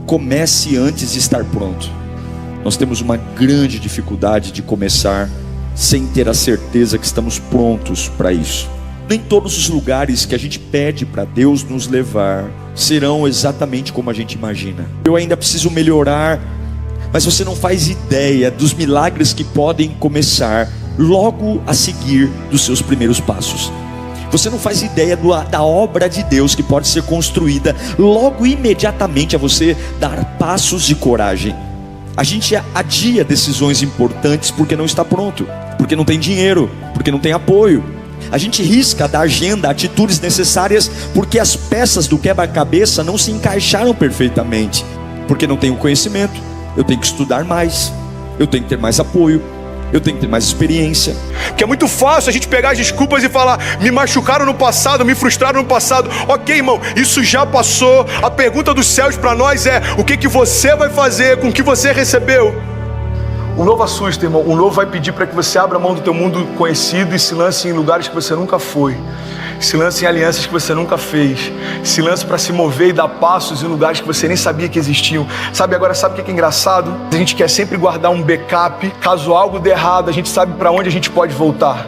comece antes de estar pronto. Nós temos uma grande dificuldade de começar sem ter a certeza que estamos prontos para isso. Nem todos os lugares que a gente pede para Deus nos levar serão exatamente como a gente imagina. Eu ainda preciso melhorar, mas você não faz ideia dos milagres que podem começar logo a seguir dos seus primeiros passos. Você não faz ideia da obra de Deus que pode ser construída logo imediatamente a você dar passos de coragem. A gente adia decisões importantes porque não está pronto, porque não tem dinheiro, porque não tem apoio. A gente risca da agenda atitudes necessárias porque as peças do quebra-cabeça não se encaixaram perfeitamente, porque não tenho conhecimento. Eu tenho que estudar mais, eu tenho que ter mais apoio, eu tenho que ter mais experiência. Que é muito fácil a gente pegar as desculpas e falar: me machucaram no passado, me frustraram no passado. Ok, irmão, isso já passou. A pergunta dos céus para nós é: o que você vai fazer com o que você recebeu? O novo assusta, irmão. O novo vai pedir para que você abra mão do teu mundo conhecido e se lance em lugares que você nunca foi. Se lance em alianças que você nunca fez. Se lance para se mover e dar passos em lugares que você nem sabia que existiam. Agora sabe o que é engraçado? A gente quer sempre guardar um backup. Caso algo dê errado, a gente sabe para onde a gente pode voltar.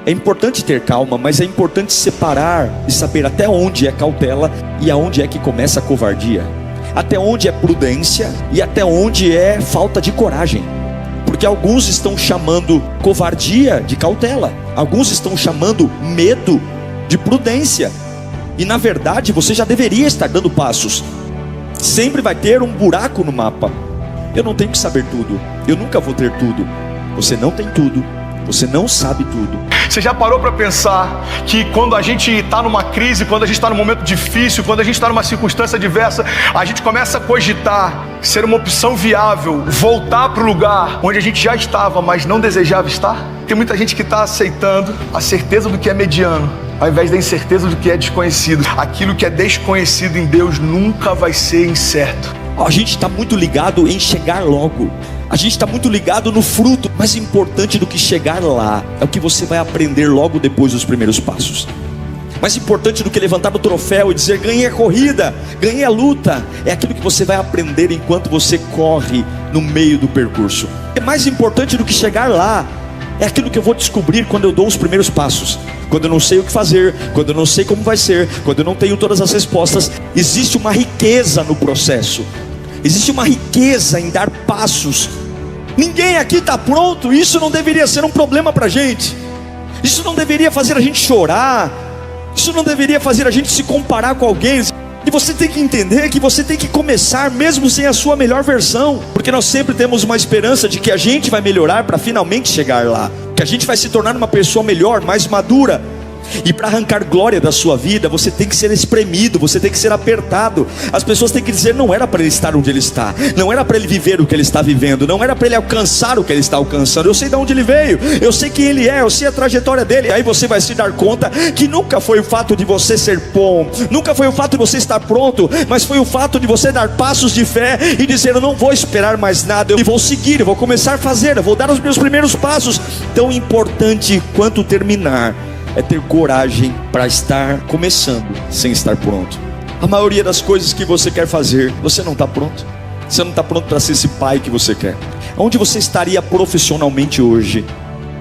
É importante ter calma, mas é importante separar e saber até onde é cautela e aonde é que começa a covardia. Até onde é prudência e até onde é falta de coragem. Porque alguns estão chamando covardia de cautela, alguns estão chamando medo de prudência, e na verdade você já deveria estar dando passos. Sempre vai ter um buraco no mapa. Eu não tenho que saber tudo, eu nunca vou ter tudo. Você não tem tudo, você não sabe tudo. Você já parou para pensar que quando a gente está numa crise, quando a gente está num momento difícil, quando a gente está numa circunstância adversa, a gente começa a cogitar ser uma opção viável, voltar para o lugar onde a gente já estava, mas não desejava estar? Tem muita gente que está aceitando a certeza do que é mediano, ao invés da incerteza do que é desconhecido. Aquilo que é desconhecido em Deus nunca vai ser incerto. A gente está muito ligado em chegar logo. A gente está muito ligado no fruto. Mais importante do que chegar lá é o que você vai aprender logo depois dos primeiros passos. Mais importante do que levantar o troféu e dizer: ganhei a corrida, ganhei a luta, é aquilo que você vai aprender enquanto você corre no meio do percurso. É mais importante do que chegar lá é aquilo que eu vou descobrir quando eu dou os primeiros passos. Quando eu não sei o que fazer, quando eu não sei como vai ser, quando eu não tenho todas as respostas. Existe uma riqueza no processo. Existe uma riqueza em dar passos. Ninguém aqui está pronto. Isso não deveria ser um problema para a gente. Isso não deveria fazer a gente chorar. Isso não deveria fazer a gente se comparar com alguém. E você tem que entender que você tem que começar mesmo sem a sua melhor versão. Porque nós sempre temos uma esperança de que a gente vai melhorar para finalmente chegar lá. Que a gente vai se tornar uma pessoa melhor, mais madura. E para arrancar glória da sua vida, você tem que ser espremido, você tem que ser apertado. As pessoas têm que dizer: não era para ele estar onde ele está, não era para ele viver o que ele está vivendo, não era para ele alcançar o que ele está alcançando. Eu sei de onde ele veio, eu sei quem ele é, eu sei a trajetória dele. Aí você vai se dar conta que nunca foi o fato de você ser bom, nunca foi o fato de você estar pronto, mas foi o fato de você dar passos de fé e dizer: eu não vou esperar mais nada, eu vou seguir, eu vou começar a fazer, eu vou dar os meus primeiros passos. Tão importante quanto terminar é ter coragem para estar começando sem estar pronto. A maioria das coisas que você quer fazer, você não está pronto. Você não está pronto para ser esse pai que você quer. Onde você estaria profissionalmente hoje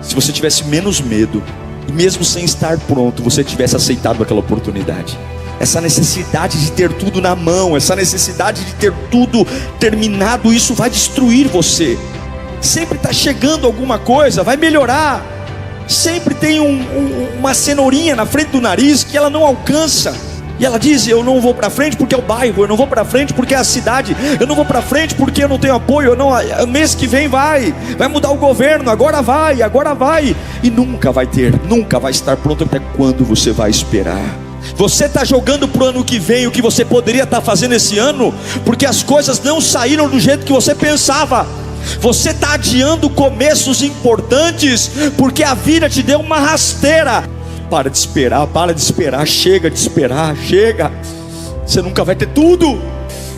se você tivesse menos medo e mesmo sem estar pronto você tivesse aceitado aquela oportunidade? Essa necessidade de ter tudo na mão, essa necessidade de ter tudo terminado, isso vai destruir você. Sempre está chegando alguma coisa, vai melhorar. Sempre tem uma cenourinha na frente do nariz que ela não alcança. E ela diz: eu não vou para frente porque é o bairro, eu não vou para frente porque é a cidade, eu não vou para frente porque eu não tenho apoio, mês que vem vai mudar o governo, agora vai. E nunca vai ter, nunca vai estar pronto. Até quando você vai esperar? Você está jogando para o ano que vem o que você poderia estar fazendo esse ano, porque as coisas não saíram do jeito que você pensava. Você está adiando começos importantes porque a vida te deu uma rasteira. Para de esperar, chega de esperar, chega. Você nunca vai ter tudo.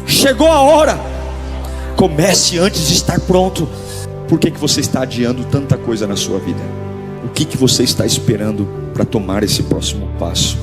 Chegou a hora. Comece antes de estar pronto. Por que você está adiando tanta coisa na sua vida? O que você está esperando para tomar esse próximo passo?